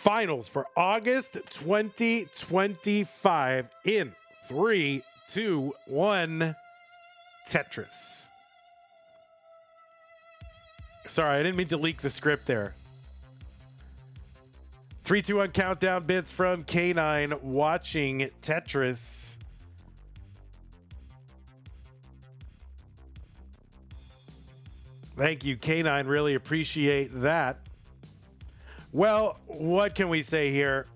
finals for August 2025 in 3, 2, 1, Tetris. Sorry, I didn't mean to leak the script there. 3, 2, 1 countdown bits from K9 watching Tetris. Thank you, K9. Really appreciate that. Well, what can we say here?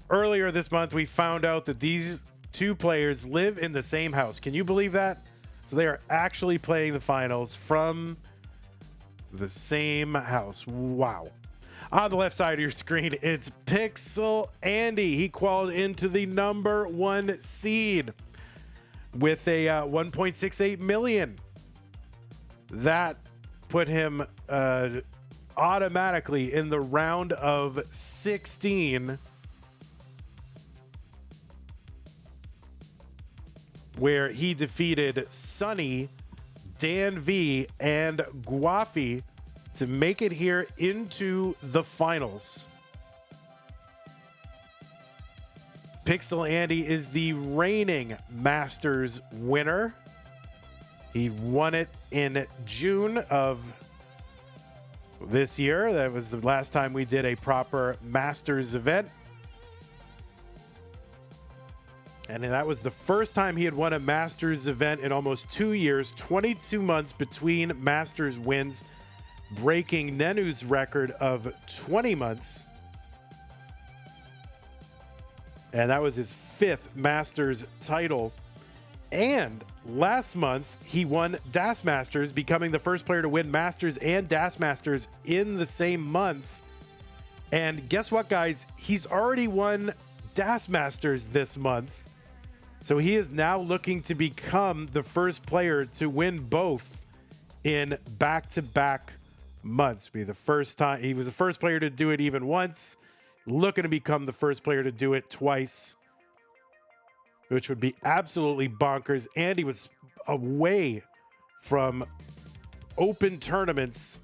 Earlier this month, we found out that these two players live in the same house. Can you believe that? So they are actually playing the finals from the same house. Wow. On the left side of your screen, it's PixelAndy. He qualified into the #1 seed with a 1.68 million. That put him automatically in the round of 16, where he defeated Sunny, Dan V, and Guafi to make it here into the finals. PixelAndy is the reigning Masters winner. He won it in June of this year. That was the last time we did a proper Masters event. And that was the first time he had won a Masters event in almost 2 years, 22 months between Masters wins, breaking Nenu's record of 20 months. And that was his 5th Masters title. And last month, he won Das Masters, becoming the first player to win Masters and Das Masters in the same month. And guess what, guys? He's already won Das Masters this month. So he is now looking to become the first player to win both in back-to-back months. Be the first time. He was the first player to do it even once, looking to become the first player to do it twice, which would be absolutely bonkers. And he was away from open tournaments.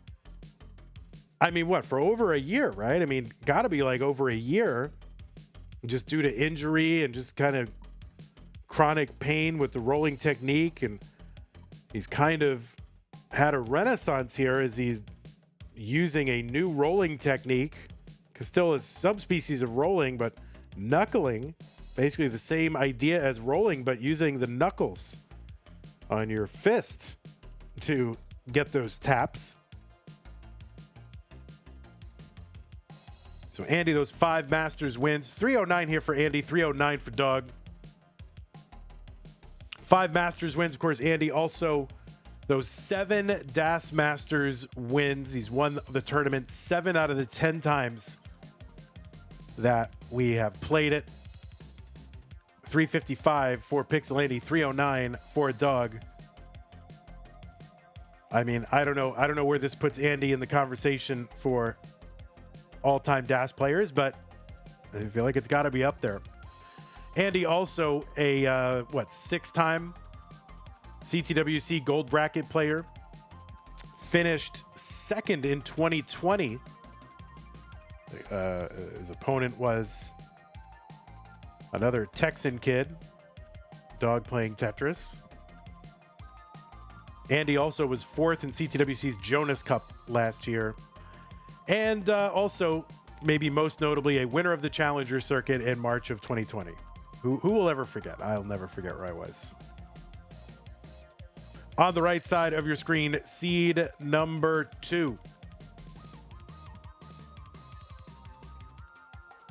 I mean, what, for over a year, right? I mean, got to be like over a year, just due to injury and just kind of chronic pain with the rolling technique. And he's kind of had a renaissance here as he's using a new rolling technique, because still a subspecies of rolling, but knuckling. Basically the same idea as rolling, but using the knuckles on your fist to get those taps. So Andy, those 5 Masters wins. 309 here for Andy, 309 for Doug. 5 Masters wins. Of course, Andy also those 7 Das Masters wins. He's won the tournament 7 out of the 10 times that we have played it. 355 for PixelAndy, 309 for Doug. I mean, I don't know where this puts Andy in the conversation for all-time Das players, but I feel like it's got to be up there. Andy also a 6-time CTWC Gold Bracket player. Finished 2nd in 2020. His opponent was another Texan kid, Dog playing Tetris. Andy also was 4th in CTWC's Jonas Cup last year. And also, maybe most notably, a winner of the Challenger Circuit in March of 2020. Who will ever forget? I'll never forget where I was. On the right side of your screen, seed number 2.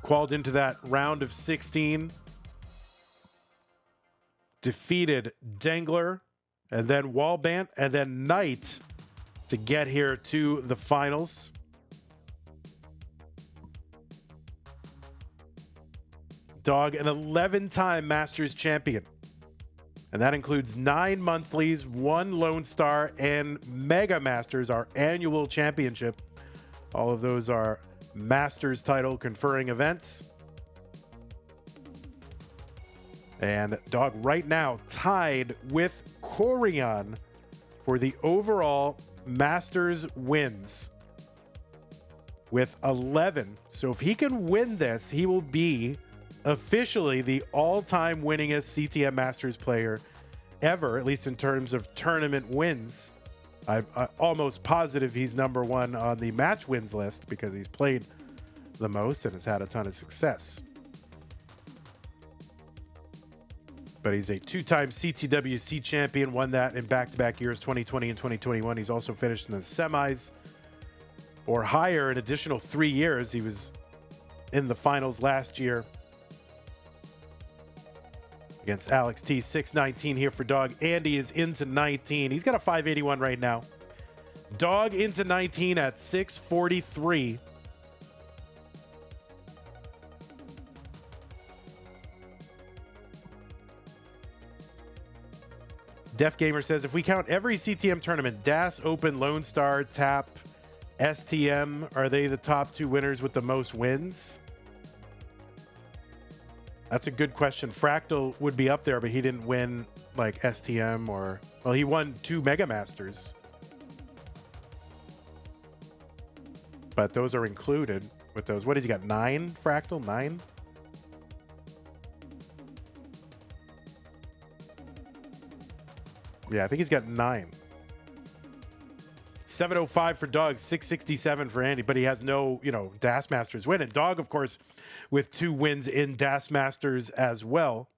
Qualified into that round of 16. Defeated Dengler, and then Wallbant, and then Knight to get here to the finals. Dog, an 11-time Masters champion. And that includes 9 monthlies, 1 Lone Star, and Mega Masters, our annual championship. All of those are Masters title conferring events. And Dog right now tied with Corian for the overall Masters wins with 11. So if he can win this, he will be officially the all-time winningest CTM Masters player ever, at least in terms of tournament wins. I'm almost positive he's number one on the match wins list because he's played the most and has had a ton of success. But he's a two-time CTWC champion, won that in back-to-back years, 2020 and 2021. He's also finished in the semis or higher an additional 3 years. He was in the finals last year against Alex T. 619 here for Dog. Andy is into 19. He's got a 581 right now. Dog into 19 at 643. Def Gamer says, if we count every CTM tournament, DAS, Open, Lone Star, TAP, STM, are they the top two winners with the most wins? That's a good question. Fractal would be up there, but he didn't win like STM or... Well, he won 2 Mega Masters. But those are included with those. What has he got? 9 Fractal? 9? Yeah, I think he's got 9. 705 for Dog, 667 for Andy, but he has no, DAS Masters win. And Dog, of course, with 2 wins in DAS Masters as well.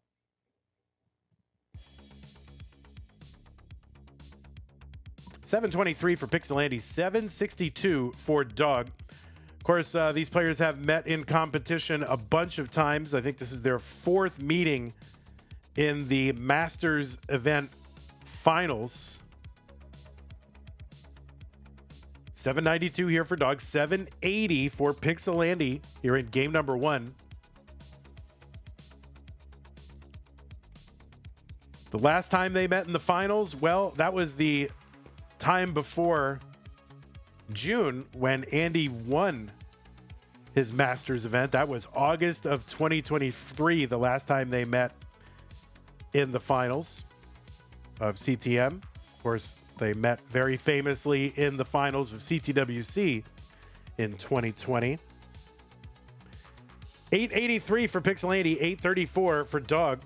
$723 for PixelAndy, $762 for Dog. Of course, these players have met in competition a bunch of times. I think this is their 4th meeting in the Masters event finals. 792 here for Dog, 780 for PixelAndy here in game number 1. The last time they met in the finals, well, that was the time before June when Andy won his Masters event. That was August of 2023, the last time they met in the finals of CTM. Of course, they met very famously in the finals of CTWC in 2020. 883 for PixelAndy, 834 for Dog.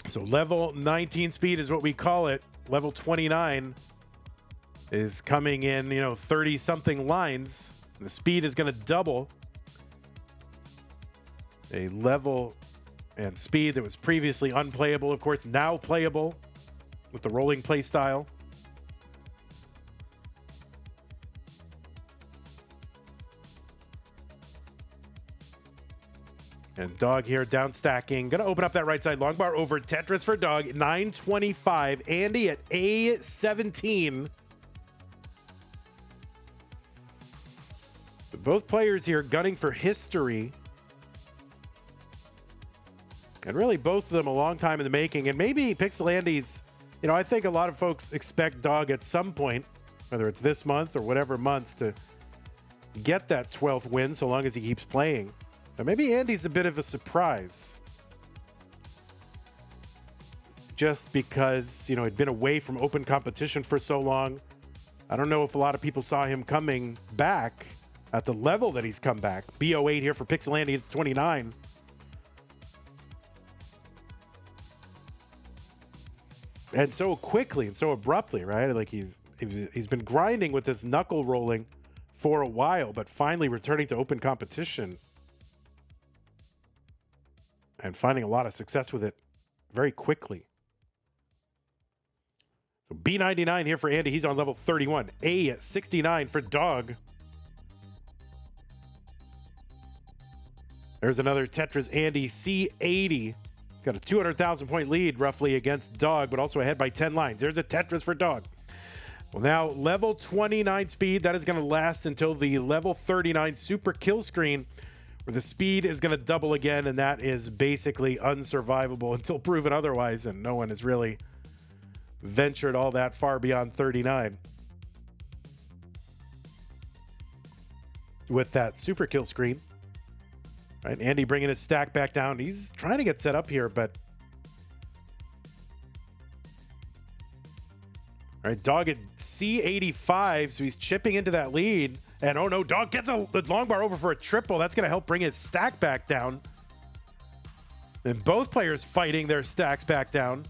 So level 19 speed is what we call it. Level 29 is coming in, 30-something lines. The speed is going to double. A level and speed that was previously unplayable, of course, now playable with the rolling play style. And Dog here down stacking. Gonna open up that right side long bar over Tetris for Dog. 925. Andy at A17. Both players here gunning for history. And really both of them a long time in the making. And maybe PixelAndy's, I think a lot of folks expect Dog at some point, whether it's this month or whatever month, to get that 12th win so long as he keeps playing. But maybe Andy's a bit of a surprise. Just because, he'd been away from open competition for so long. I don't know if a lot of people saw him coming back at the level that he's come back. B08 here for PixelAndy at 29. And so quickly and so abruptly, right? Like he's been grinding with this knuckle rolling for a while, but finally returning to open competition and finding a lot of success with it very quickly. So B99 here for Andy. He's on level 31. A69 for Dog. There's another Tetris Andy C80. Got a 200,000 point lead roughly against Dog, but also ahead by 10 lines. There's a Tetris for Dog. Well, now level 29 speed. That is going to last until the level 39 super kill screen, where the speed is going to double again, and that is basically unsurvivable until proven otherwise, and no one has really ventured all that far beyond 39. With that super kill screen. Right, Andy bringing his stack back down. He's trying to get set up here, but All right, Dog at C85, so he's chipping into that lead. And oh no, Dog gets a long bar over for a triple. That's going to help bring his stack back down. And both players fighting their stacks back down.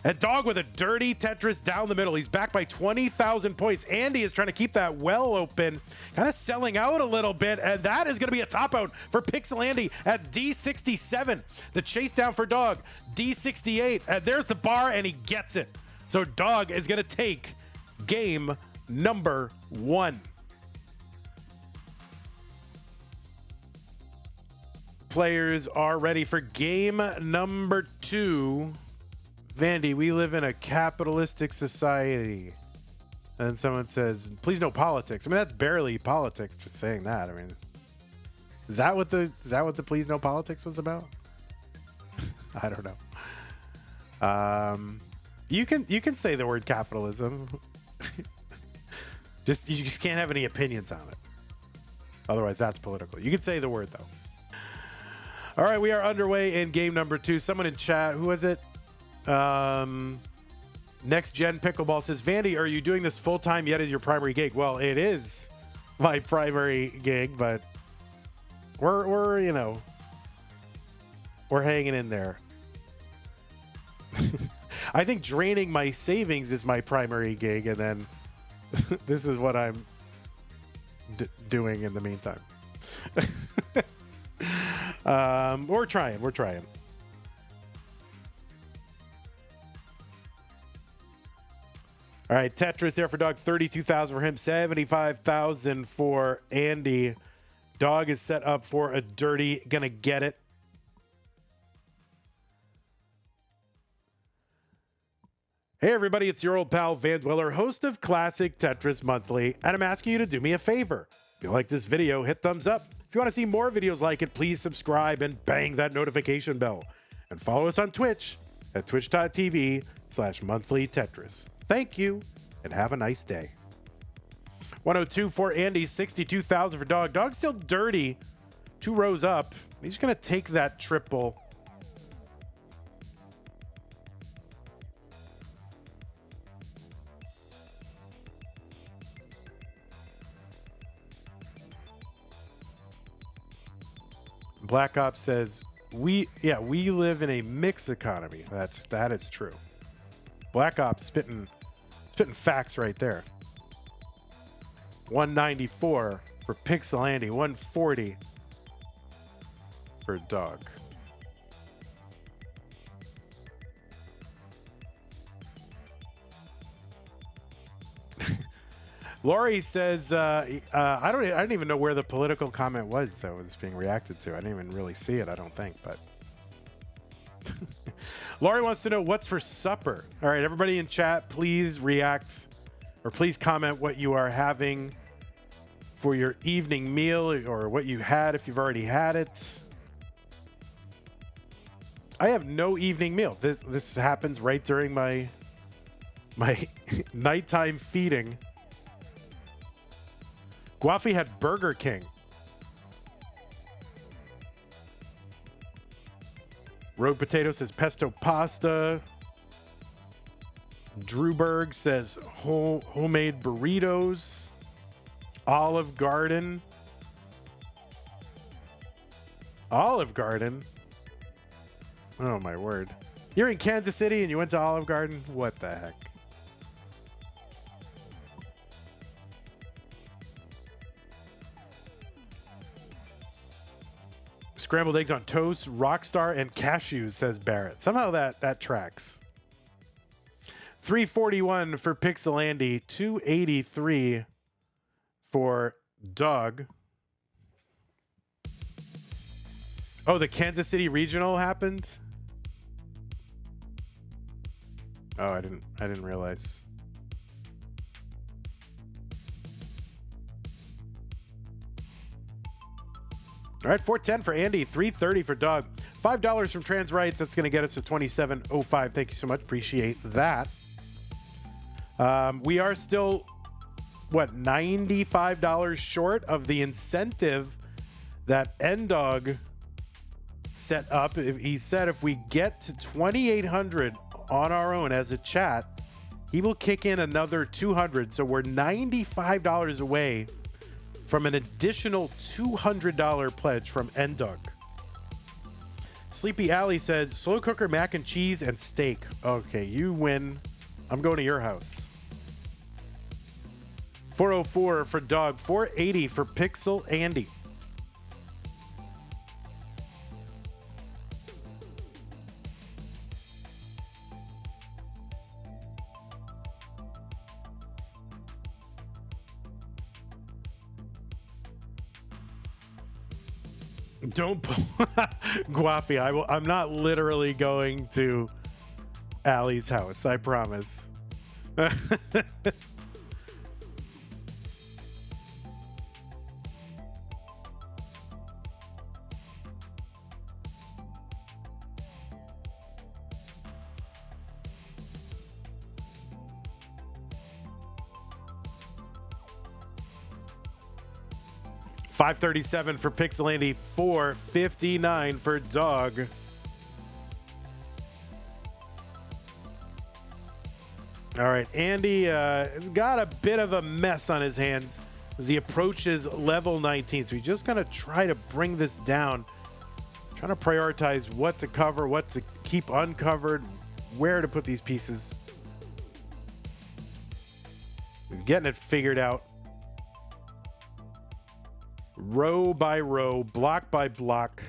And Dog with a dirty Tetris down the middle. He's back by 20,000 points. Andy is trying to keep that well open, kind of selling out a little bit. And that is going to be a top out for PixelAndy at D67. The chase down for Dog, D68. And there's the bar, and he gets it. So Dog is going to take game number 1. Players are ready for game number 2. Vandy, we live in a capitalistic society. And someone says, please no politics. I mean, that's barely politics, just saying that. I mean, is that what the please no politics was about? I don't know. You can say the word capitalism. You just can't have any opinions on it. Otherwise, that's political. You can say the word though. All right, we are underway in game number 2. Someone in chat, who was it? Next Gen Pickleball says, Vandy, are you doing this full time yet as your primary gig? Well, it is my primary gig, but we're hanging in there. I think draining my savings is my primary gig, and then this is what I'm doing in the meantime. We're trying. All right, Tetris there for Dog, 32,000 for him, 75,000 for Andy. Dog is set up for a dirty, gonna get it. Hey everybody, it's your old pal Vandweller, host of Classic Tetris Monthly, and I'm asking you to do me a favor. If you like this video, hit thumbs up. If you want to see more videos like it, please subscribe and bang that notification bell. And follow us on Twitch at twitch.tv/monthlytetris. Thank you, and have a nice day. 102 for Andy, 62,000 for Dog. Dog's still dirty. 2 rows up. He's going to take that triple. Black Ops says, we live in a mixed economy. That is true. Black Ops spitting facts right there. 194 for PixelAndy, 140 for Dog. Lori says, I don't even know where the political comment was that was being reacted to. I didn't even really see it, I don't think, but Laurie wants to know what's for supper. All right, everybody in chat, please react or please comment what you are having for your evening meal or what you had if you've already had it. I have no evening meal. This happens right during my nighttime feeding. Guafi had Burger King. Rogue Potato says pesto pasta. Drewberg says homemade burritos. Olive Garden. Olive Garden? Oh, my word. You're in Kansas City and you went to Olive Garden? What the heck? Scrambled eggs on toast, Rockstar, and cashews, says Barrett. Somehow that tracks. 341 for PixelAndy, 283 for Dog. Oh, the Kansas City Regional happened? Oh, I didn't realize. All right, 410 for Andy, 330 for Dog. $5 from Trans Rights. That's going to get us to 2705. Thank you so much. Appreciate that. We are still, $95 short of the incentive that N-Dog set up. He said if we get to 2,800 on our own as a chat, he will kick in another 200. So we're $95 away from an additional $200 pledge from N-Dog. Sleepy Alley said, slow cooker, mac and cheese, and steak. Okay, you win. I'm going to your house. 404 for Dog. 480 for PixelAndy. Don't Guafi. I'm not literally going to Allie's house. I promise. $537 for PixelAndy, $459 for Dog. All right, Andy has got a bit of a mess on his hands as he approaches level 19. So he's just going to try to bring this down, trying to prioritize what to cover, what to keep uncovered, where to put these pieces. He's getting it figured out. Row by row, block by block.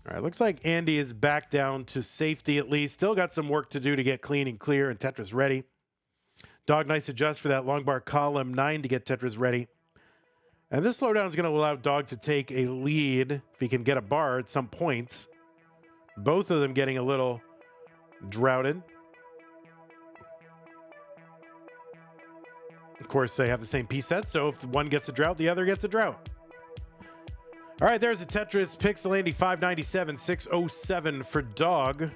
All right, looks like Andy is back down to safety at least. Still got some work to do to get clean and clear and Tetris ready. Dog, nice adjust for that long bar column 9 to get Tetris ready. And this slowdown is going to allow Dog to take a lead if he can get a bar at some point. Both of them getting a little droughted. Of course, they have the same piece set, so if one gets a drought, the other gets a drought. All right, there's a Tetris. PixelAndy 597, 607 for Dog.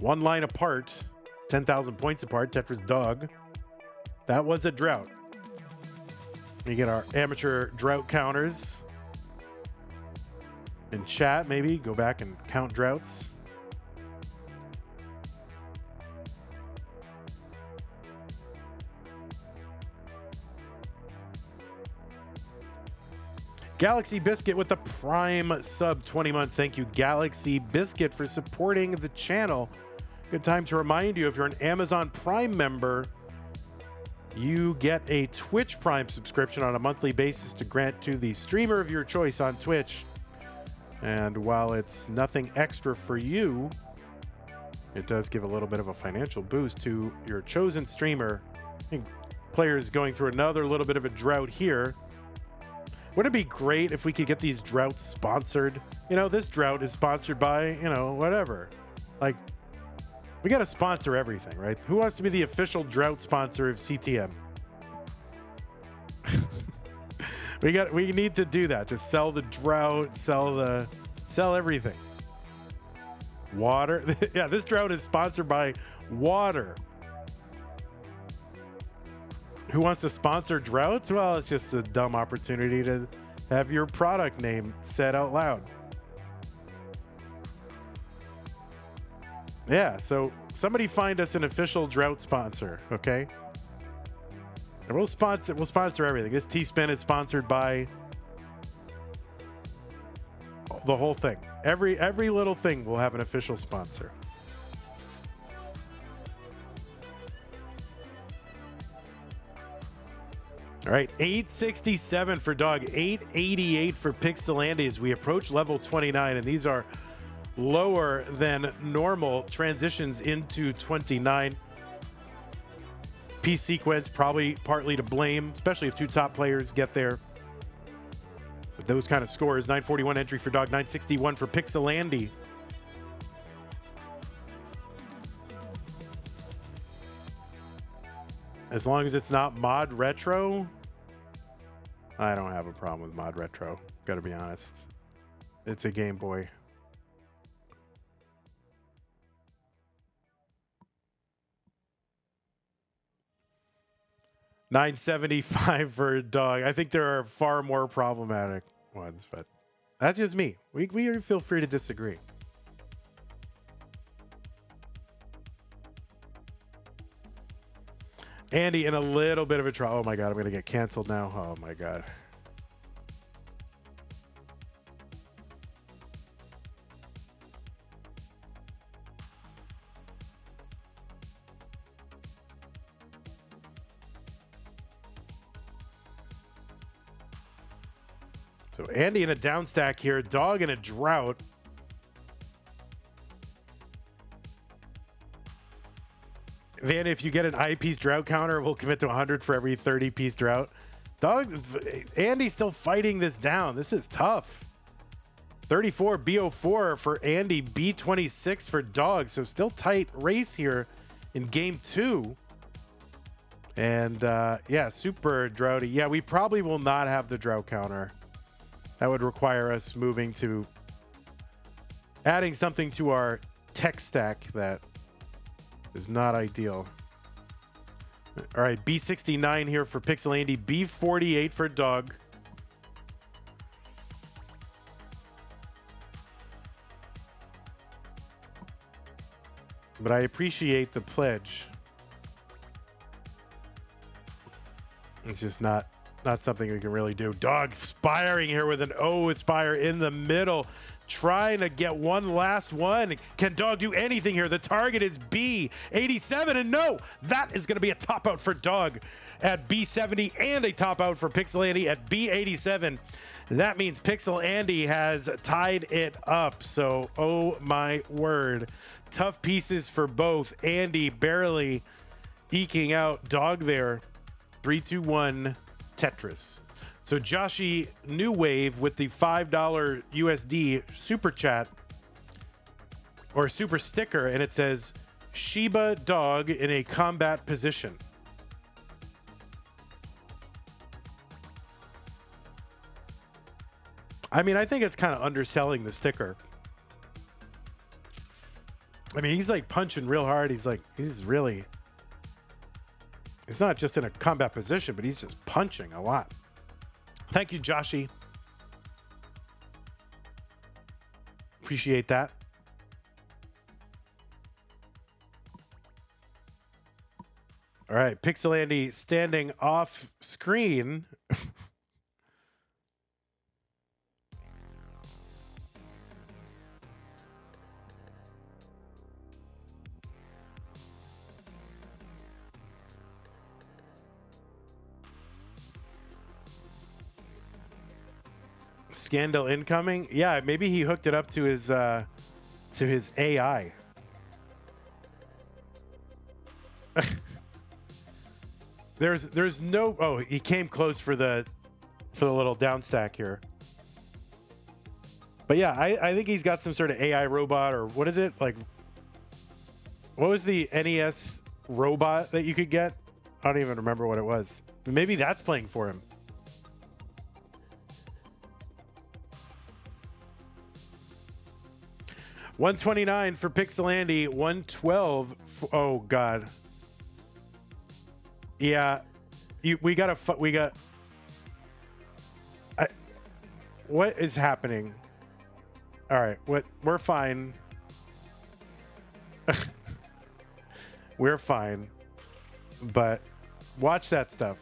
One line apart, 10,000 points apart. Tetris Dog. That was a drought. We get our amateur drought counters in chat, maybe. Go back and count droughts. Galaxy Biscuit with the Prime sub 20 months. Thank you, Galaxy Biscuit, for supporting the channel. Good time to remind you, if you're an Amazon Prime member, you get a Twitch Prime subscription on a monthly basis to grant to the streamer of your choice on Twitch. And while it's nothing extra for you, it does give a little bit of a financial boost to your chosen streamer. I think players going through another little bit of a drought here. Wouldn't it be great if we could get these droughts sponsored? You know, this drought is sponsored by, you know, whatever. Like, we got to sponsor everything, right? Who wants to be the official drought sponsor of CTM? We need to do that. To sell the drought, sell everything. Water. Yeah, this drought is sponsored by water. Who wants to sponsor droughts? Well, it's just a dumb opportunity to have your product name said out loud. Yeah, so somebody find us an official drought sponsor, okay? And we'll sponsor everything. This T-Spin is sponsored by the whole thing. Every little thing will have an official sponsor. All right, 867 for Dog, 888 for PixelAndy as we approach level 29, and these are lower than normal transitions into 29. Piece sequence probably partly to blame, especially if two top players get there with those kind of scores. 941 entry for Dog, 961 for PixelAndy. As long as it's not mod retro, I don't have a problem with mod retro. Gotta be honest. It's a Game Boy. $975 for Dog. I think there are far more problematic ones, but that's just me. We feel free to disagree. Andy in a little bit of a trouble. Oh my God, I'm going to get canceled now. Oh my God. So Andy in a down stack here, Dog in a drought. Van, if you get an I-piece drought counter, we'll commit to 100 for every 30-piece drought. Dog, Andy's still fighting this down. This is tough. 34 B04 for Andy, B26 for Dog. So still tight race here in game 2. And yeah, super droughty. Yeah, we probably will not have the drought counter. That would require us moving to adding something to our tech stack that is not ideal. All right, B69 here for PixelAndy, B48 for Dog. But I appreciate the pledge. It's just not something we can really do. Dog spiring here with an O Aspire in the middle, trying to get one last one. Can Dog do anything here? The target is B87, and no, that is going to be a top out for Dog at B70 and a top out for PixelAndy at B87. That means PixelAndy has tied it up. So, oh my word. Tough pieces for both. Andy barely eking out Dog there. 3-2-1 Tetris. So Joshy New Wave with the $5 USD super chat or super sticker, and it says Shiba Dog in a combat position. I mean, I think it's kind of underselling the sticker. I mean, he's like punching real hard. He's really, it's not just in a combat position, but he's just punching a lot. Thank you, Joshy. Appreciate that. All right, PixelAndy standing off screen. Scandal incoming. Yeah, maybe he hooked it up to his AI. There's no. Oh, he came close for the little down stack here. But yeah, I think he's got some sort of AI robot, or what is it like? What was the NES robot that you could get? I don't even remember what it was. Maybe that's playing for him. $129 for PixelAndy, $112. Oh God. Yeah, we got. What is happening? All right, we're fine. We're fine, but watch that stuff.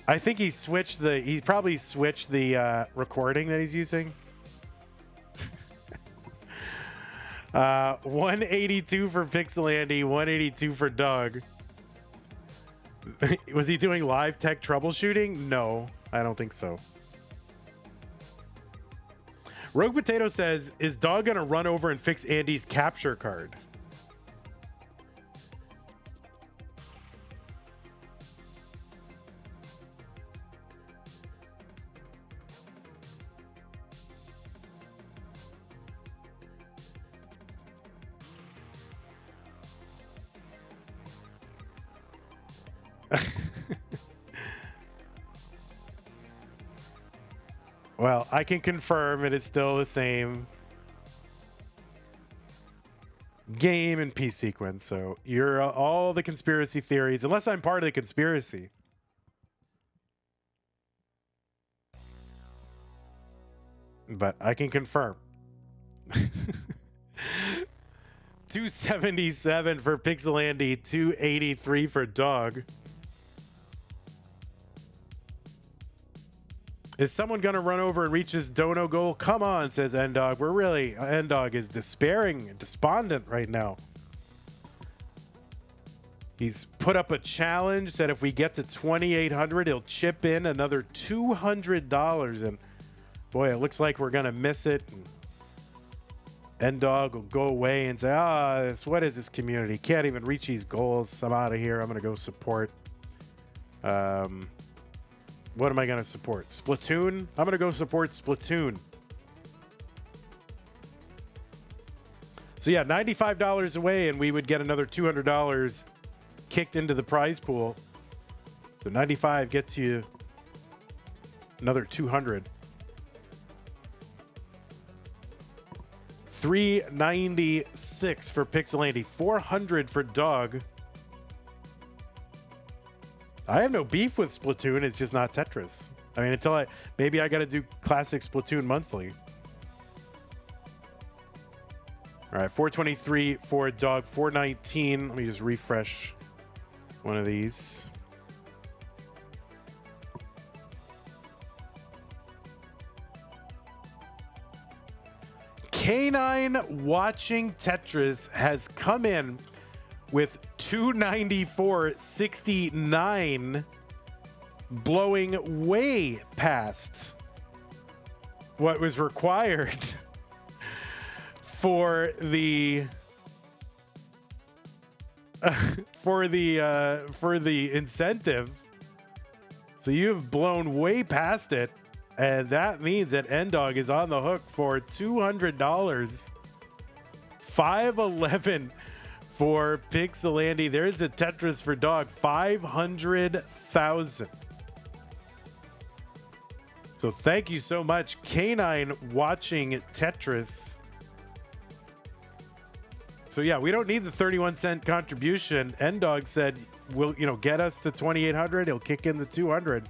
I think he probably switched the recording that he's using. 182 for PixelAndy, 182 for Doug. Was he doing live tech troubleshooting? No, I don't think so. Rogue Potato says, is Dog gonna run over and fix Andy's capture card? Well, I can confirm it is still the same game and piece sequence. So you're all the conspiracy theories, unless I'm part of the conspiracy. But I can confirm. 277 for PixelAndy, 283 for Dog. Is someone going to run over and reach his dono goal? Come on, says N-Dog. N-Dog is despairing and despondent right now. He's put up a challenge, said if we get to 2,800, he'll chip in another $200. And boy, it looks like we're going to miss it. And N-Dog will go away and say, what is this community? Can't even reach these goals. I'm out of here. I'm going to go support. What am I going to support? Splatoon? I'm going to go support Splatoon. So yeah, $95 away, and we would get another $200 kicked into the prize pool. So 95 gets you another 200. 396 for PixelAndy, 400 for Dog. I have no beef with Splatoon. It's just not Tetris. I mean, maybe I got to do classic Splatoon monthly. All right, 423 for Dog, 419. Let me just refresh one of these. Canine Watching Tetris has come in with 294.69, blowing way past what was required for the incentive. So you've blown way past it, and that means that N-Dog is on the hook for $200. 511 for PixelAndy. There's a Tetris for Dog, 500,000. So thank you so much, Canine Watching Tetris. So yeah, we don't need the 31-cent contribution. N-Dog said, "Will get us to 2,800? He'll kick in the 200."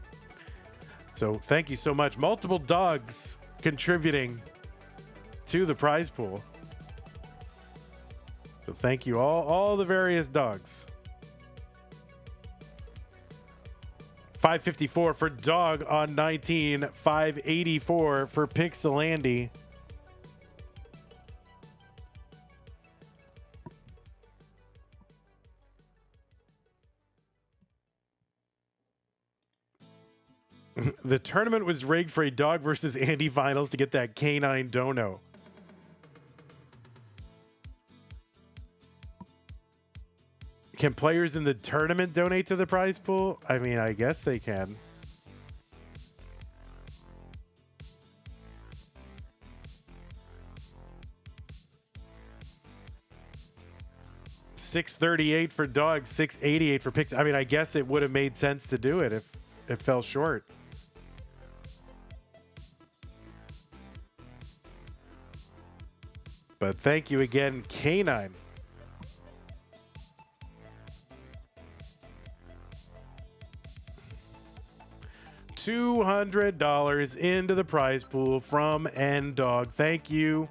So thank you so much. Multiple dogs contributing to the prize pool. So thank you all the various dogs. 554 for Dog on 19, 584 for PixelAndy. The tournament was rigged for a Dog versus Andy finals to get that canine dono. Can players in the tournament donate to the prize pool? I mean, I guess they can. $638 for Dog, $688 for Pix. I mean, I guess it would have made sense to do it if it fell short. But thank you again, Canine. $200 into the prize pool from N-Dog. Thank you,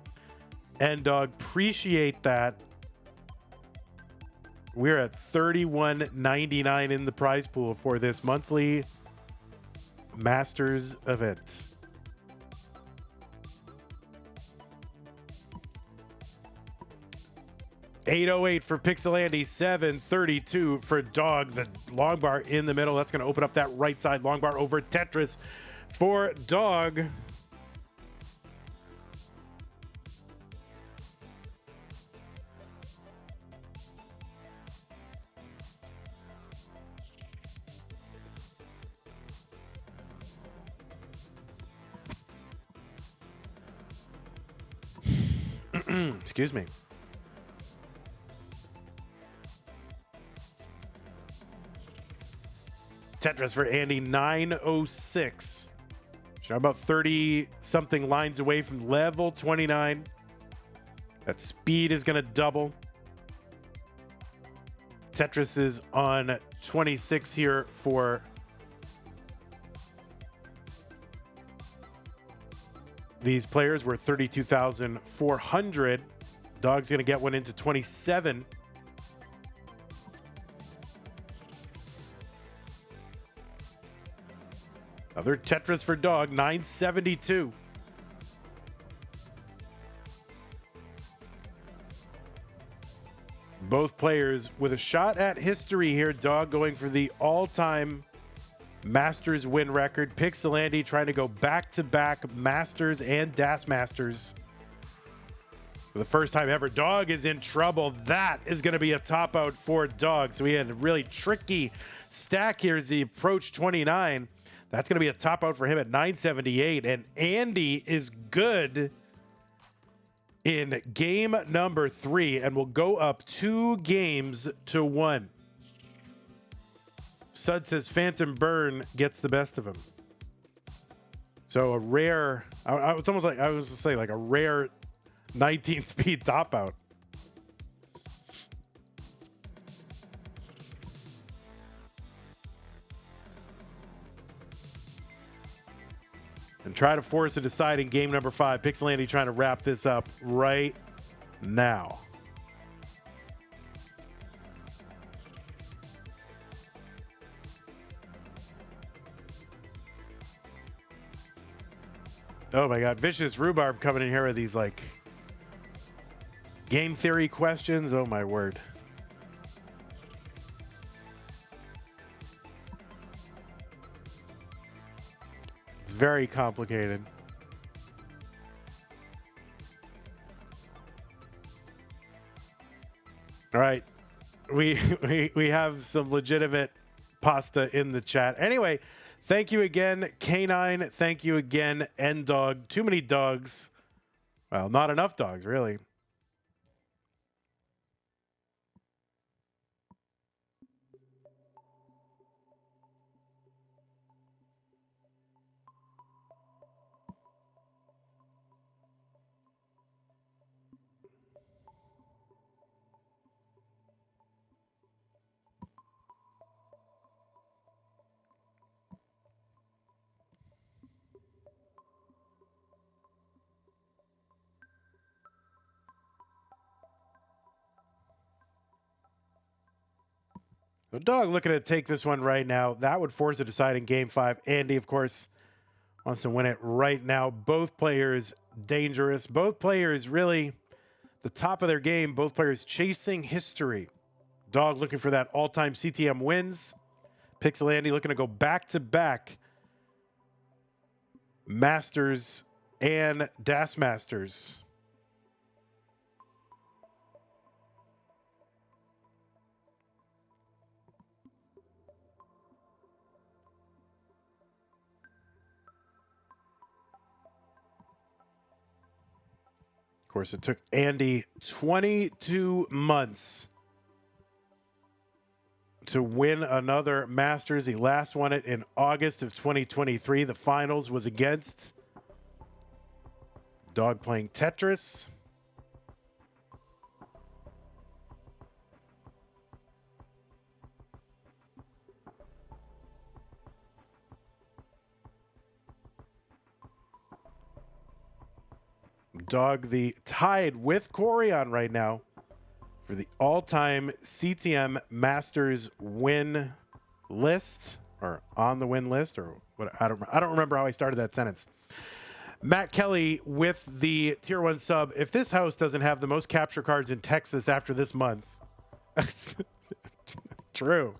N-Dog. Appreciate that. We're at $31.99 in the prize pool for this monthly Masters event. $808 for PixelAndy, $732 for Dog. The long bar in the middle. That's going to open up that right side long bar over Tetris for Dog. Excuse me. Tetris for Andy, 906. So about 30 something lines away from level 29. That speed is going to double. Tetris is on 26 here for these players. We're 32,400. Dog's going to get one into 27. Another Tetris for Dog, 972. Both players with a shot at history here. Dog going for the all-time Masters win record. PixelAndy trying to go back-to-back Masters and Das Masters. For the first time ever, Dog is in trouble. That is going to be a top out for Dog. So he had a really tricky stack here as he approached 29. That's going to be a top out for him at 978. And Andy is good in game number 3 and will go up 2 games to 1. Sud says Phantom Burn gets the best of him. So a rare, it's almost like, I was to say like a rare 19-speed top out. And try to force a decide in game number 5. PixelAndy trying to wrap this up right now. Oh my God, Vicious Rhubarb coming in here with these like game theory questions. Oh my word. It's very complicated. All right. We have some legitimate pasta in the chat. Anyway, thank you again, Canine. Thank you again, N-Dog. Too many dogs. Well, not enough dogs, really. The Dog looking to take this one right now. That would force a decide in game 5. Andy, of course, wants to win it right now. Both players dangerous. Both players really the top of their game. Both players chasing history. Dog looking for that all-time CTM wins. PixelAndy looking to go back-to-back Masters and Das Masters. Of course, it took Andy 22 months to win another Masters. He last won it in August of 2023. The finals was against Dog playing Tetris. Dog the tied with Corian right now for the all-time CTM Masters win list, or on the win list, or what? I don't remember how I started that sentence. Matt Kelly with the tier 1 sub. If this house doesn't have the most capture cards in Texas after this month, true.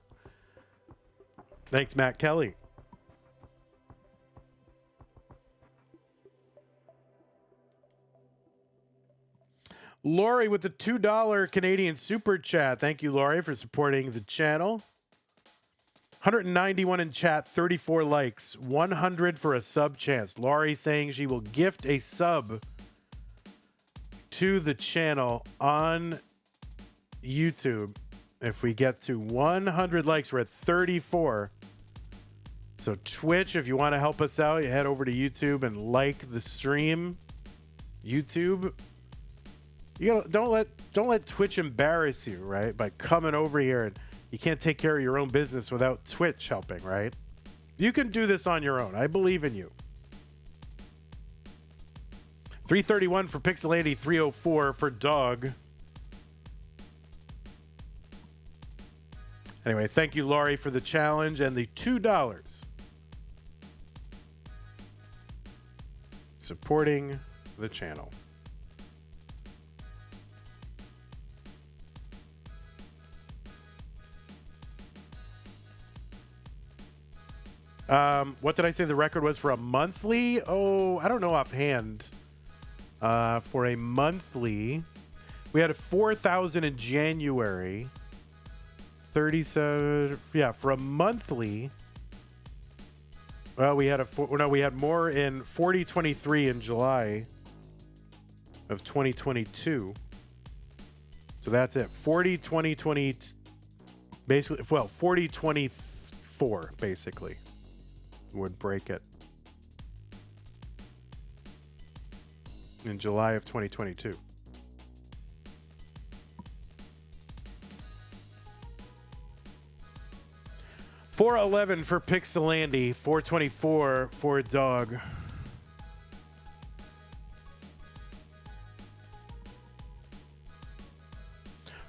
Thanks, Matt Kelly. Lori with the $2 Canadian super chat. Thank you, Lori, for supporting the channel. 191 in chat, 34 likes, 100 for a sub chance. Lori saying she will gift a sub to the channel on YouTube if we get to 100 likes. We're at 34. So Twitch, if you want to help us out, you head over to YouTube and like the stream. YouTube. Don't let Twitch embarrass you, right? By coming over here, and you can't take care of your own business without Twitch helping, right? You can do this on your own. I believe in you. $331 for PixelAndy, $304 for Dog. Anyway, thank you, Laurie, for the challenge and the $2. Supporting the channel. What did I say the record was for a monthly? Oh, I don't know offhand. For a monthly, we had a 4,000 in January. 37, yeah, for a monthly. Well, we had we had more in 4023 in July of 2022. So that's it. 2020, basically, well, 4024 basically would break it in July of 2022. $411 for PixelAndy, $424 for Dog.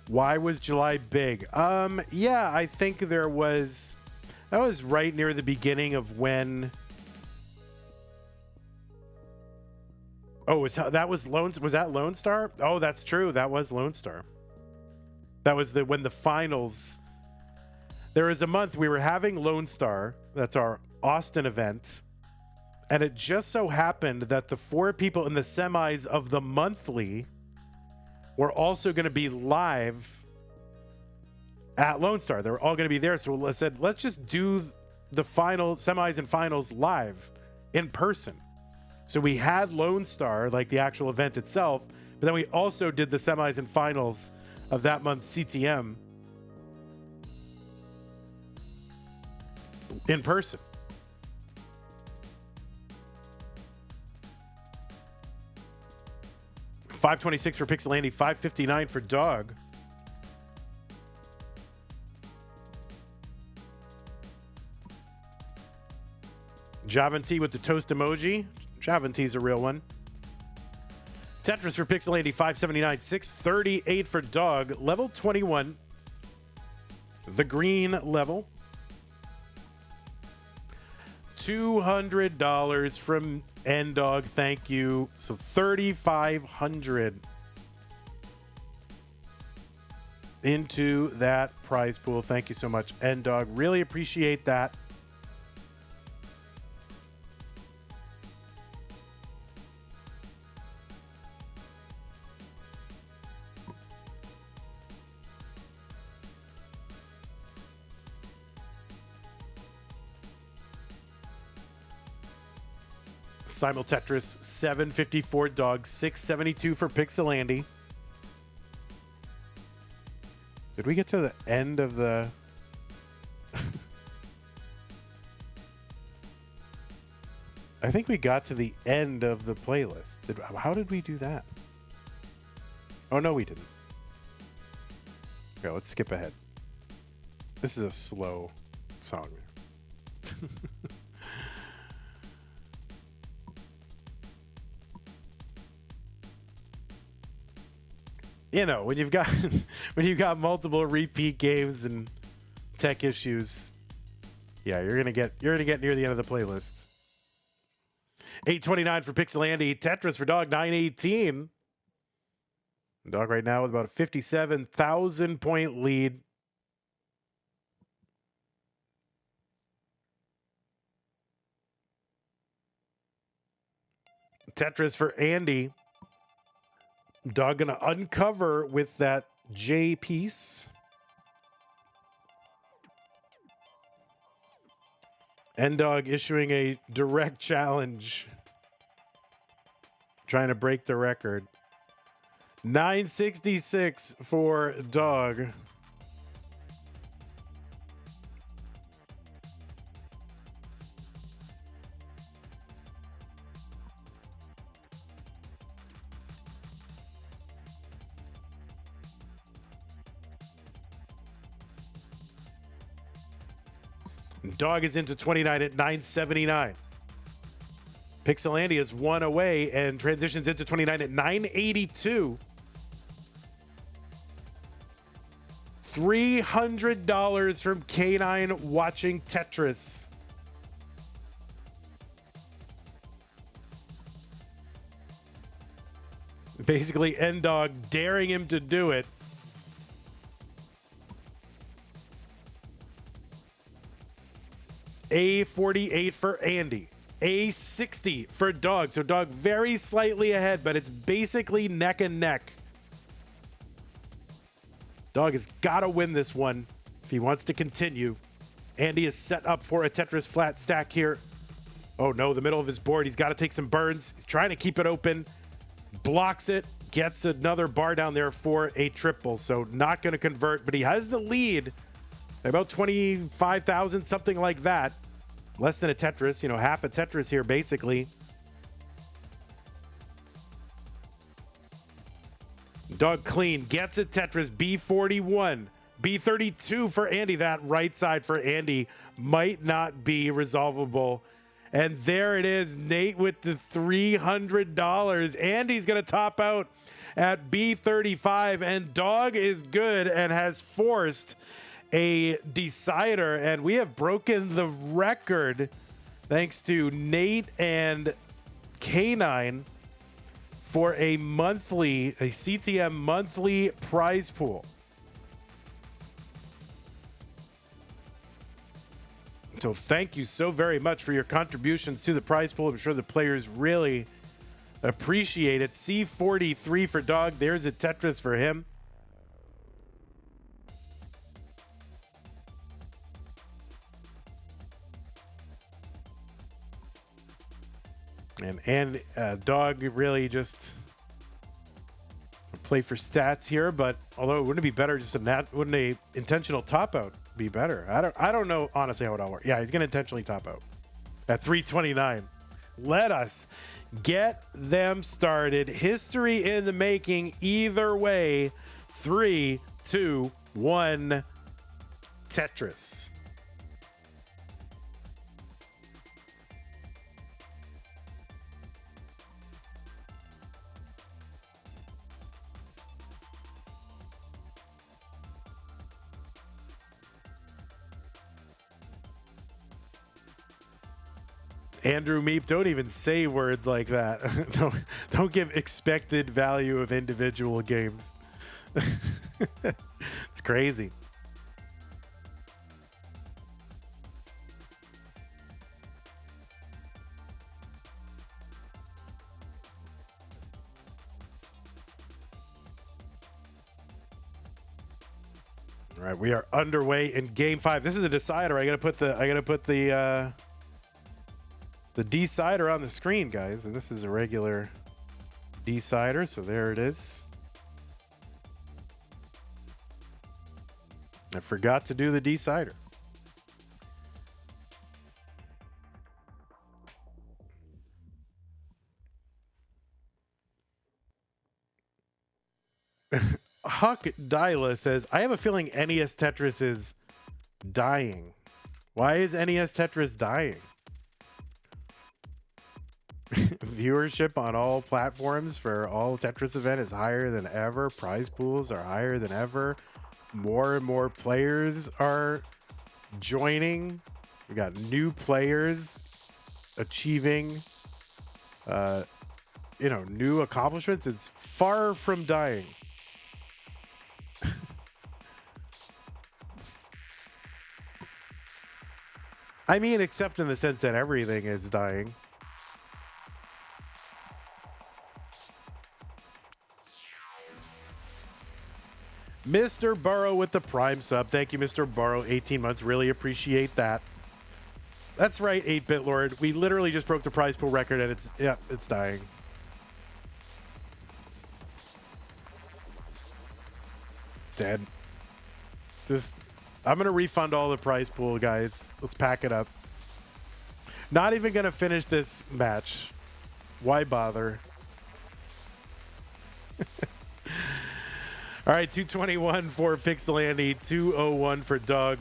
Why was July big? Yeah, I think that was right near the beginning of when. Oh, was that Lone Star? Oh, that's true. That was Lone Star. That was when the finals. There was a month we were having Lone Star. That's our Austin event. And it just so happened that the 4 people in the semis of the monthly were also going to be live at Lone Star. They were all going to be there. So I said, let's just do the semis and finals live in person. So we had Lone Star, like the actual event itself, but then we also did the semis and finals of that month's CTM in person. $526 for PixelAndy, $559 for Dog. Javanti with the toast emoji. Javanti's a real one. Tetris for PixelAndy, $579, $638 for Dog. Level 21. The green level. $200 from N-Dog, thank you. So $3,500 into that prize pool. Thank you so much, N-Dog. Really appreciate that. Simul Tetris, $754 Dog, $672 for PixelAndy. Did we get to the end of the... I think we got to the end of the playlist. How did we do that? Oh, no, we didn't. Okay, let's skip ahead. This is a slow song. You know, when you've got multiple repeat games and tech issues, yeah, you're gonna get near the end of the playlist. $829 for PixelAndy, Tetris for Dog, $918. Dog right now with about a 57,000 point lead. Tetris for Andy. Dog gonna uncover with that J piece. N-Dog issuing a direct challenge. Trying to break the record. 966 for Dog. Dog is into 29 at 979. PixelAndy is one away and transitions into 29 at 982. $300 from K9 watching Tetris. Basically, N-Dog daring him to do it. A48 for Andy. A60 for Dog. So Dog very slightly ahead, but it's basically neck and neck. Dog has got to win this one if he wants to continue. Andy is set up for a Tetris flat stack here. Oh no, the middle of his board. He's got to take some burns. He's trying to keep it open. Blocks it. Gets another bar down there for a triple. So not going to convert, but he has the lead. About 25,000, something like that. Less than a Tetris, you know, half a Tetris here, basically. Dog clean, gets a Tetris, B41. B32 for Andy. That right side for Andy might not be resolvable. And there it is, Nate with the $300. Andy's going to top out at B35, and Dog is good and has forced a decider, and we have broken the record thanks to Nate and K9 for a CTM monthly prize pool. So thank you so very much for your contributions to the prize pool. I'm sure the players really appreciate it. C43 for Dog. There's a Tetris for him. And Dog really just play for stats here, but although wouldn't it be better just wouldn't a intentional top out be better? I don't know honestly how it all works. Yeah, he's gonna intentionally top out at 329. Let us get them started. History in the making either way. 3, 2, 1. Tetris. Andrew Meep, don't even say words like that. don't give expected value of individual games. It's crazy. All right, we are underway in game 5. This is a decider. I gotta put the decider on the screen, guys. And this is a regular decider, so there it is. I forgot to do the decider. Huck Dyla says, I have a feeling NES Tetris is dying. Why is NES Tetris dying? Viewership on all platforms for all Tetris event is higher than ever. Prize pools are higher than ever. More and more players are joining. We got new players achieving, new accomplishments. It's far from dying. I mean, except in the sense that everything is dying. Mr. Burrow with the Prime sub. Thank you, Mr. Burrow. 18 months. Really appreciate that. That's right, 8-Bit Lord. We literally just broke the prize pool record, and it's dying. Dead. I'm going to refund all the prize pool, guys. Let's pack it up. Not even going to finish this match. Why bother? All right, 221 for PixelAndy, 201 for Doug.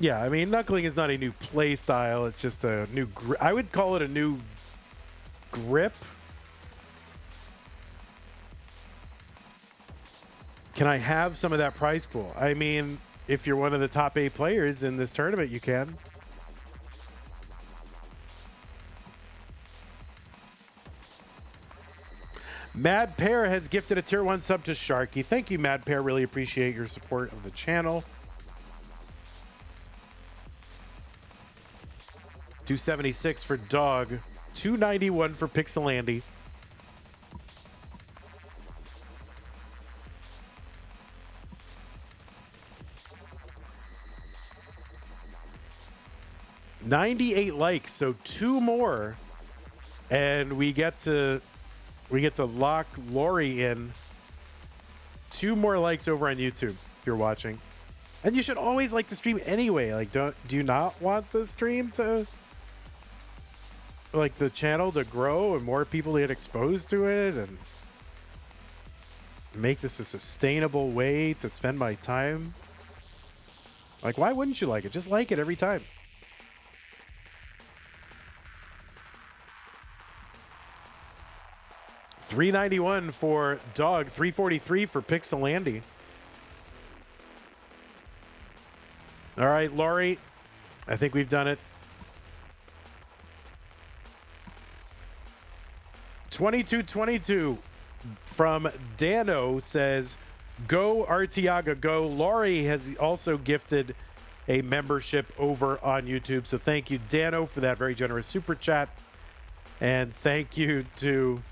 Yeah, I mean, knuckling is not a new play style. It's just a new I would call it a new grip. Can I have some of that prize pool? I mean, if you're one of the top 8 players in this tournament, you can. Mad Pear has gifted a tier 1 sub to Sharky. Thank you, Mad Pear. Really appreciate your support of the channel. 276 for Dog. 291 for PixelAndy. $98 likes, so 2 more, and we get to lock Lori in. 2 more likes over on YouTube if you're watching. And you should always like the stream anyway. Like, do you not want the stream to, like, the channel to grow and more people to get exposed to it and make this a sustainable way to spend my time? Like, why wouldn't you like it? Just like it every time. $391 for Dog, $343 for PixelAndy. All right, Laurie, I think we've done it. 2222 from Dano says, "Go Artiaga, go." Laurie has also gifted a membership over on YouTube, so thank you, Dano, for that very generous super chat, and thank you to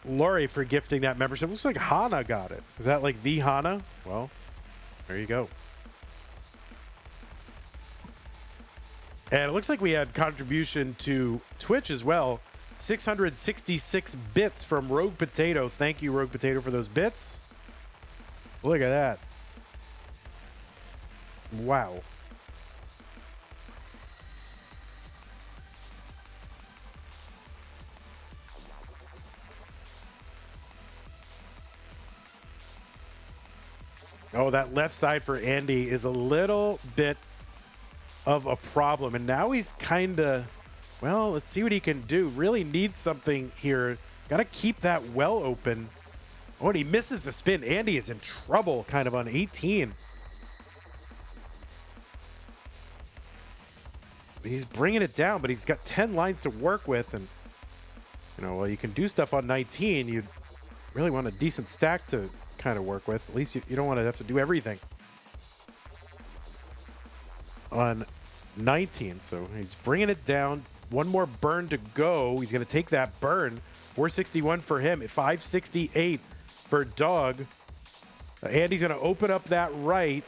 Lori for gifting that membership. Looks like Hana got it. Is that like the Hana? Well, there you go. And it looks like we had contribution to Twitch as well. 666 bits from Rogue Potato. Thank you, Rogue Potato, for those bits. Look at that. Wow. Oh, that left side for Andy is a little bit of a problem. And now he's kind of, well, let's see what he can do. Really needs something here. Got to keep that well open. Oh, and he misses the spin. Andy is in trouble kind of on 18. He's bringing it down, but he's got 10 lines to work with. And, you know, well, you can do stuff on 19. You really want a decent stack to kind of work with. At least you don't want to have to do everything on 19. So he's bringing it down. 1 more burn to go. He's going to take that burn. 461 for him. 568 for Dog. Andy's going to open up that right.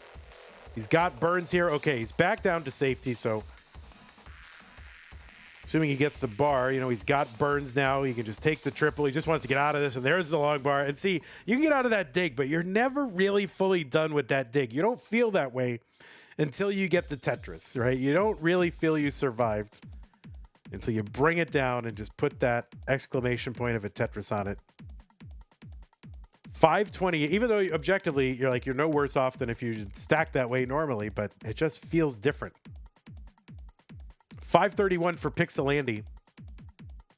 He's got burns here. Okay, he's back down to safety. So assuming he gets the bar, you know, he's got burns now. He can just take the triple. He just wants to get out of this, and there's the long bar. And see, you can get out of that dig, but you're never really fully done with that dig. You don't feel that way until you get the Tetris, right? You don't really feel you survived until you bring it down and just put that exclamation point of a Tetris on it. 520, even though objectively you're no worse off than if you stack that way normally, but it just feels different. 531 for PixelAndy.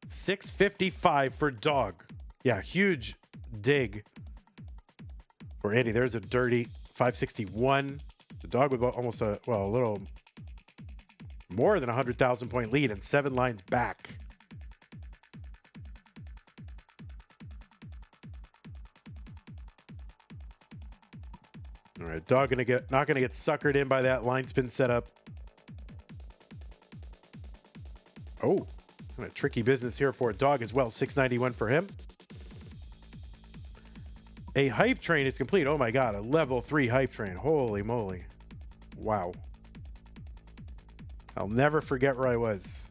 655 for Dog. Yeah, huge dig for Andy. There's a dirty 561. The Dog with almost a little more than 100,000 point lead and 7 lines back. All right, Dog not gonna get suckered in by that line spin setup. Oh, kind of tricky business here for Dog as well. 691 for him. A hype train is complete. Oh my God, a level 3 hype train. Holy moly. Wow. I'll never forget where I was.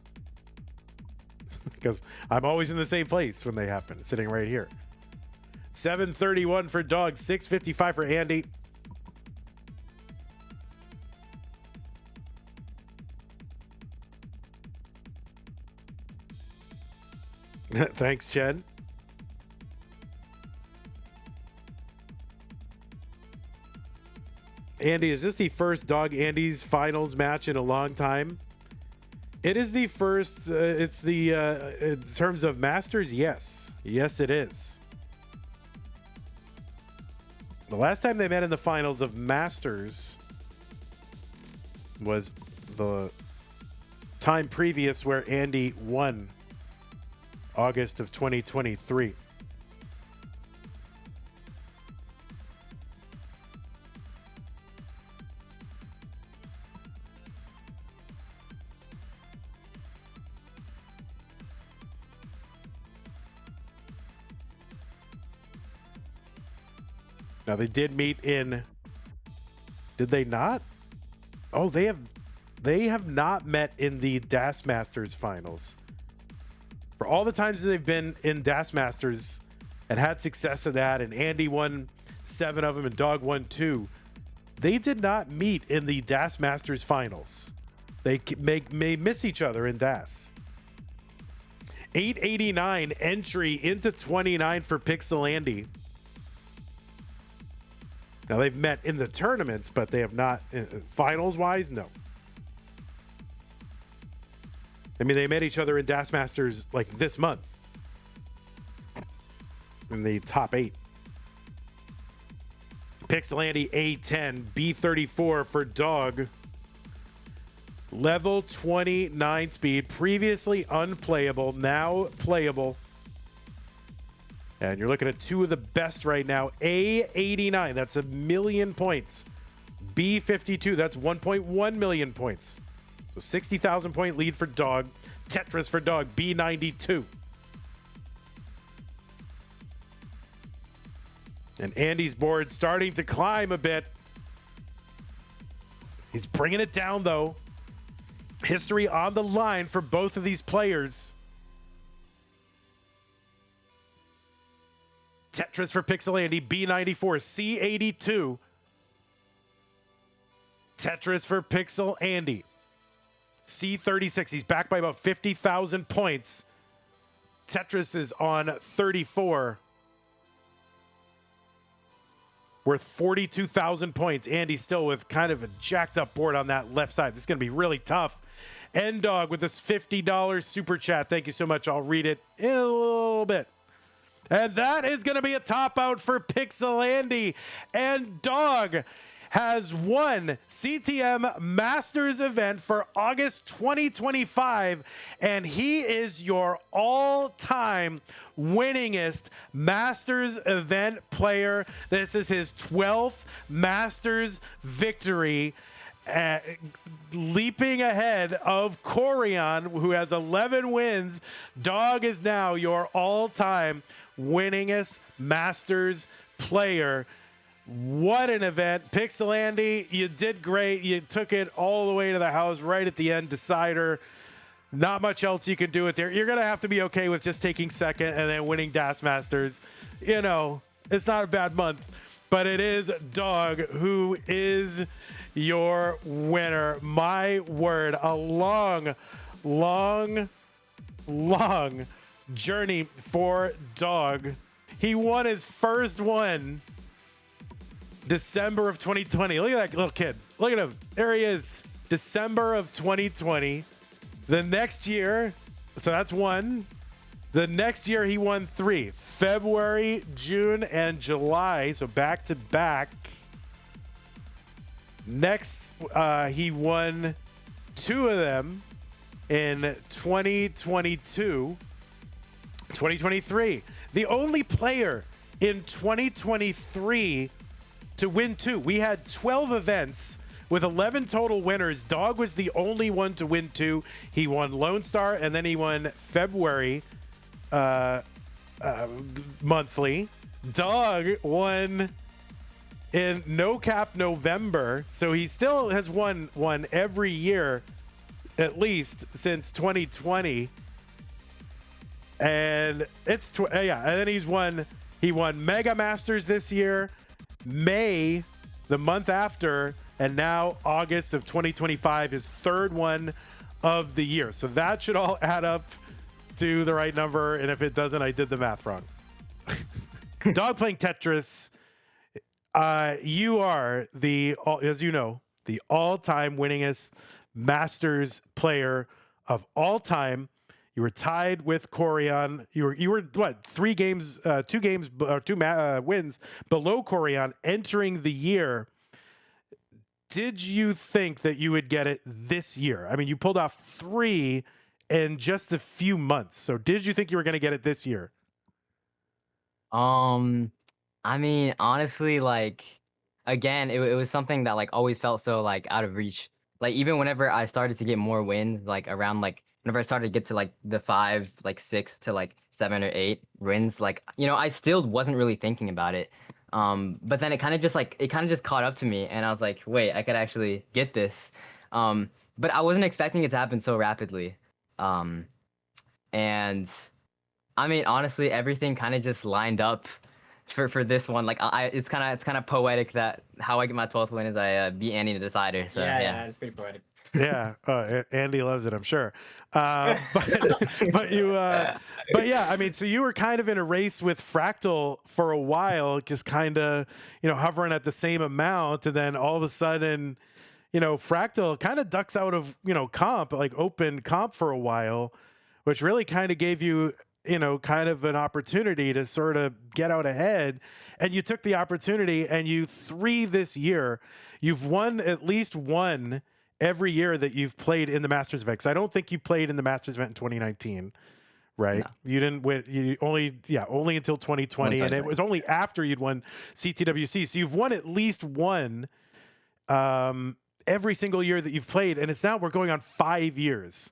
Because I'm always in the same place when they happen, sitting right here. 731 for Dog, 655 for Andy. Thanks, Chen. Andy, is this the first Dog Andy's finals match in a long time? It is the first. It's the in terms of Masters. Yes, it is. The last time they met in the finals of Masters was the time previous where Andy won, August of 2023. Now they did meet in. Did they not? Oh, they have not met in the DAS Masters finals. For all the times that they've been in DAS Masters and had success of that, and Andy won 7 of them and Dog won 2, they did not meet in the DAS Masters finals. They may miss each other in DAS. 889 entry into 29 for PixelAndy. Now, they've met in the tournaments, but they have not, finals-wise, no. I mean, they met each other in DAS Masters, like, this month. In the top 8. PixelAndy A10, B34 for Dog. Level 29 speed, previously unplayable, now playable. And you're looking at 2 of the best right now. A89, that's 1 million points. B52, that's 1.1 million points. So 60,000 point lead for Dog. Tetris for Dog, B92. And Andy's board starting to climb a bit. He's bringing it down, though. History on the line for both of these players. Tetris for PixelAndy, B94, C82. Tetris for PixelAndy, C36. He's back by about 50,000 points. Tetris is on 34. Worth 42,000 points. Andy still with kind of a jacked up board on that left side. This is going to be really tough. N-Dog with this $50 super chat. Thank you so much. I'll read it in a little bit. And that is going to be a top out for PixelAndy. And Dog has won CTM Masters event for August 2025. And he is your all-time winningest Masters event player. This is his 12th Masters victory. Leaping ahead of Corian, who has 11 wins. Dog is now your all-time winningest Masters player. What an event. PixelAndy, you did great. You took it all the way to the house right at the end, decider. Not much else you can do it there. You're going to have to be okay with just taking second and then winning DAS Masters. You know, it's not a bad month, but it is Dog who is your winner. My word, a long, long, long journey for Dog. He won his first one December of 2020. Look at that little kid. Look at him. There he is. December of 2020. The next year, so that's 1. The next year he won 3. February, June, and July. So back to back. Next, he won 2 of them in 2022. 2023. The only player in 2023 to win 2. We had 12 events with 11 total winners. Dog was the only one to win 2. He won Lone Star, and then he won February monthly. Dog won in No Cap November, so he still has won one every year, at least since 2020. And it's and then he won Mega Masters this year, May the month after, and now August of 2025, his 3rd one of the year. So that should all add up to the right number, and if it doesn't, I did the math wrong. Dog playing Tetris, You are as you know, the all-time winningest Masters player of all time. You were tied with Corian. You were what? 2 games, or wins below Corian entering the year. Did you think that you would get it this year? I mean, you pulled off 3 in just a few months. So, did you think you were going to get it this year? I mean, honestly, like, again, it was something that like always felt so like out of reach. Like even whenever I started to get more wins, like around like whenever I started to get to like the 5, like 6 to like 7 or 8 wins, like I still wasn't really thinking about it. But then it kind of just caught up to me, and I was like, wait, I could actually get this. But I wasn't expecting it to happen so rapidly. And I mean, honestly, everything kind of just lined up for this one. Like, it's kind of poetic that how I get my 12th win is I beat Andy in the decider. So yeah, it's pretty poetic. Yeah, Andy loves it, I'm sure. But yeah, I mean, so you were kind of in a race with Fractal for a while, just kind of, hovering at the same amount, and then all of a sudden, Fractal kind of ducks out of, comp, like open comp for a while, which really kind of gave you, kind of an opportunity to sort of get out ahead. And you took the opportunity, and you 3 this year. You've won at least one every year that you've played in the Masters event. 'Cause I don't think you played in the Masters event in 2019, right? No. You didn't win. You only until 2020, and it was only after you'd won CTWC. So you've won at least one every single year that you've played, and we're going on 5 years,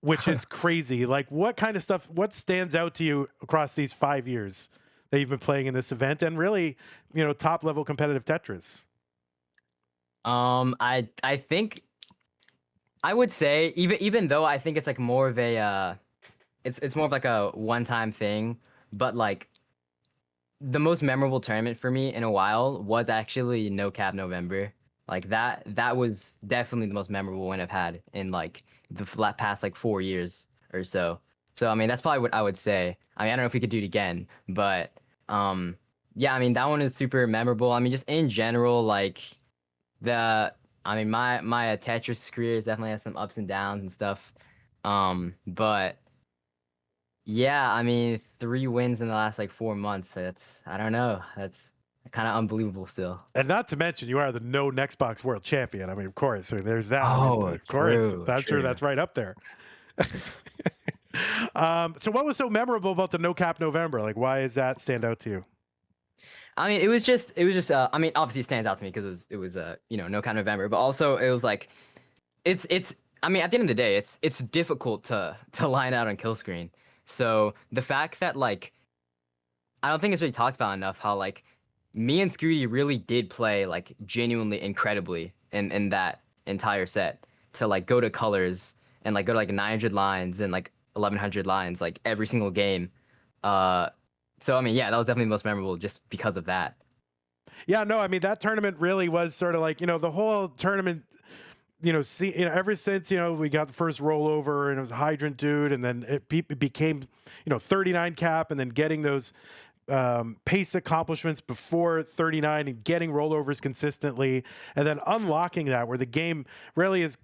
which is crazy. Like, what kind of stuff? What stands out to you across these 5 years that you've been playing in this event, and really, top level competitive Tetris? I think I would say even though I think it's like more of a it's more of like a one-time thing, but like the most memorable tournament for me in a while was actually No Cap November. Like that was definitely the most memorable win I've had in like the past like 4 years or so. So I mean that's probably what I would say. I mean I don't know if we could do it again, but yeah, I mean that one is super memorable. I mean just in general like my Tetris career definitely has some ups and downs and stuff. But yeah, I mean 3 wins in the last like 4 months. I don't know. That's kind of unbelievable still. And not to mention, you are the no Nextbox World Champion. I mean, of course. I mean, there's that. Oh, I mean, of course. true, I'm sure that's right up there. So what was so memorable about the No Cap November? Like, why does that stand out to you? I mean, it was just I mean, obviously it stands out to me because it was No Cap November, but also it was like it's I mean, at the end of the day, it's difficult to line out on kill screen. So the fact that like I don't think it's really talked about enough how like me and Scooty really did play like genuinely incredibly in that entire set to like go to colors and like go to like 900 lines and like 1100 lines like every single game. So I mean, yeah, that was definitely the most memorable just because of that. Yeah, no, I mean that tournament really was sort of like, the whole tournament, ever since, we got the first rollover and it was a Hydrant Dude, and then it became, 39 cap, and then getting those pace accomplishments before 39 and getting rollovers consistently, and then unlocking that where the game really is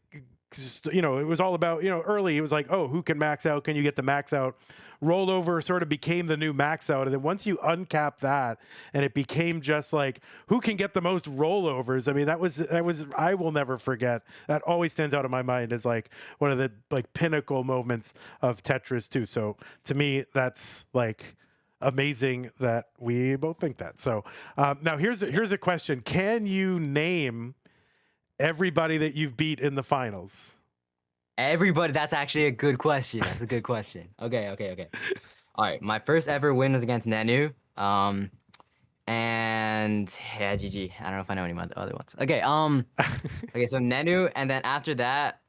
just, it was all about, early it was like, oh, who can max out? Can you get the max out? Rollover sort of became the new max out. And then once you uncap that, and it became just like, who can get the most rollovers? I mean, that was, I will never forget. That always stands out in my mind as like one of the like pinnacle moments of Tetris too. So to me, that's like amazing that we both think that. So now here's a question. Can you name everybody that you've beat in the finals? Everybody, that's actually a good question. That's a good question. Okay. All right, my first ever win was against Nenu. And yeah, GG. I don't know if I know any of the other ones. Okay, okay, so Nenu, and then after that,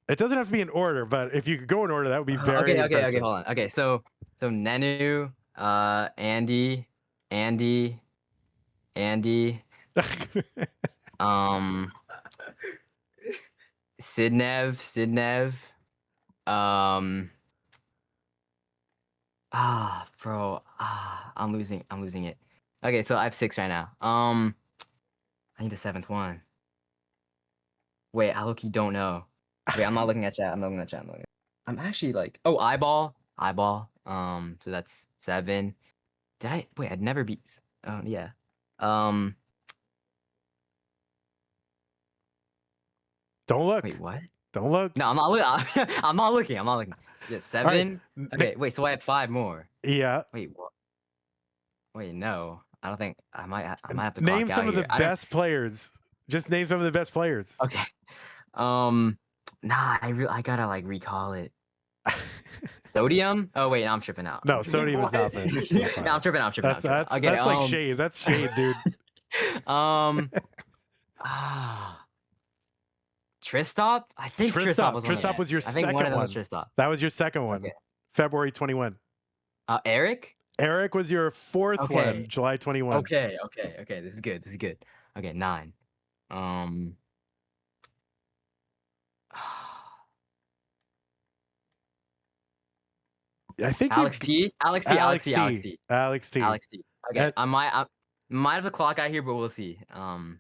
it doesn't have to be in order, but if you could go in order, that would be very impressive. Okay, hold on. Okay, so Nenu, Andy, Sidnev, I'm losing it. Okay, so I have 6 right now. I need the 7th one. Wait, I look, you don't know. Wait, I'm not looking at chat. I'm actually like, oh, eyeball. So that's 7. Did I wait? I'd never beat. Oh yeah. Um. Don't look. Wait, what? Don't look. No, I'm not looking. I'm not looking. Yeah, 7. Right. Okay, wait. So I have 5 more. Yeah. Wait, what? Wait, no. I don't think I might have to name clock some out of the here. best players. Just name some of the best players. Okay. Nah, I gotta like recall it. Sodium? Oh wait, no, I'm tripping out. No, Sodium is not finished. No, I'm tripping out. That's like shade. That's shade, dude. Tristop? I think Tristop was your second one. Tristop. That was your second one. Okay. February 21. Eric? Eric was your 4th one, July 21. Okay. This is good. Okay, 9. I think Alex T. Alex T. Okay, I might have the clock out here, but we'll see. And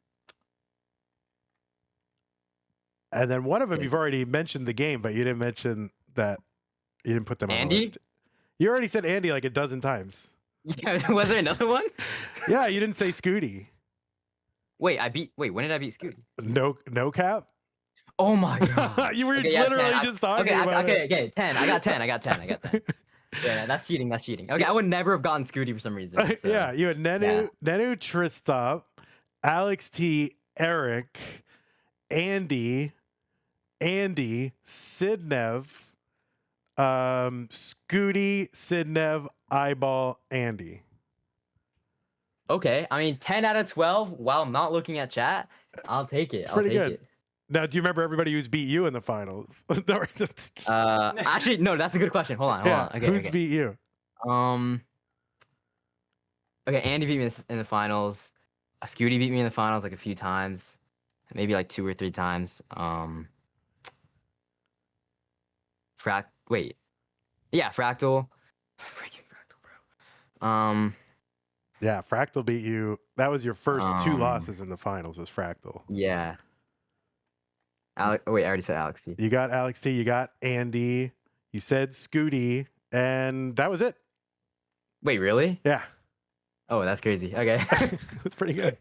then one of them, you've already mentioned the game, but you didn't mention that you didn't put them on the list. You already said Andy like a dozen times. Yeah, was there another one? Yeah, you didn't say Scooty. Wait, when did I beat Scooty? No cap? Oh my god. You were literally just talking about it. Okay, 10. I got 10. Yeah, that's cheating. Okay, I would never have gotten Scooty for some reason. So. Yeah, you had Nenu, Tristop, Alex T, Eric, Andy, Sidnev, Scooty, Sidnev, Eyeball, Andy. Okay, I mean 10 out of 12 while not looking at chat. I'll take it. It's pretty good. Now, do you remember everybody who's beat you in the finals? Actually, no, that's a good question. Hold on. Okay, who's beat you? Okay, Andy beat me in the finals. Scooty beat me in the finals like a few times, maybe like 2 or 3 times. Fractal. Freaking Fractal, bro. Yeah, Fractal beat you. That was your first 2 losses in the finals. Was Fractal? Yeah. I already said Alex T. You got Alex T. You got Andy. You said Scooty, and that was it. Wait, really? Yeah. Oh, that's crazy. Okay. That's pretty good.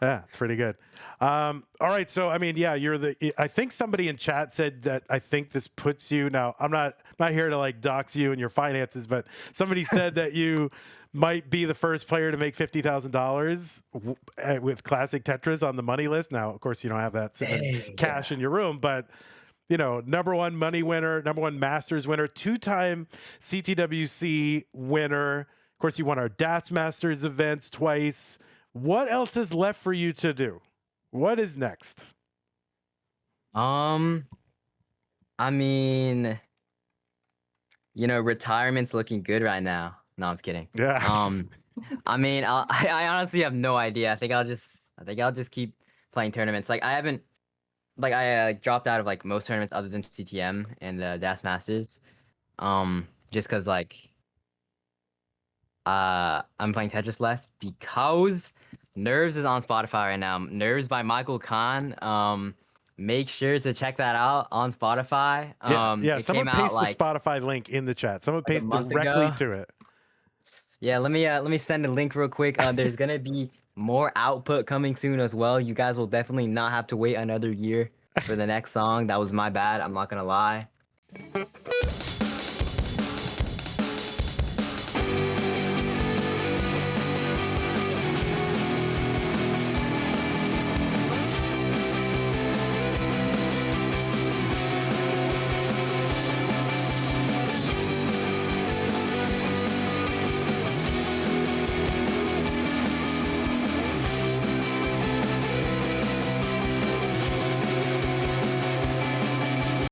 Yeah, it's pretty good. All right, so I mean, yeah, I think somebody in chat said that I think this puts you. Now, I'm not here to like dox you and your finances, but somebody said that you might be the first player to make $50,000 with classic Tetris on the money list. Now, of course, you don't have that sitting cash in your room, but you know, #1 money winner, #1 Masters winner, 2-time CTWC winner. Of course, you won our DAS Masters events twice. What else is left for you to do? What is next? I mean, you know, retirement's looking good right now. No, I'm just kidding. Yeah. I mean, I honestly have no idea. I think I'll just keep playing tournaments. Like I dropped out of like most tournaments other than CTM and the DAS Masters. Just cause like I'm playing Tetris less because Nerves is on Spotify right now. Nerves by Michael Kahn. Make sure to check that out on Spotify. Someone paste the Spotify link in the chat. Someone paste directly to it. Yeah, let me send a link real quick. There's gonna be more output coming soon as well. You guys will definitely not have to wait another year for the next song. That was my bad. I'm not gonna lie.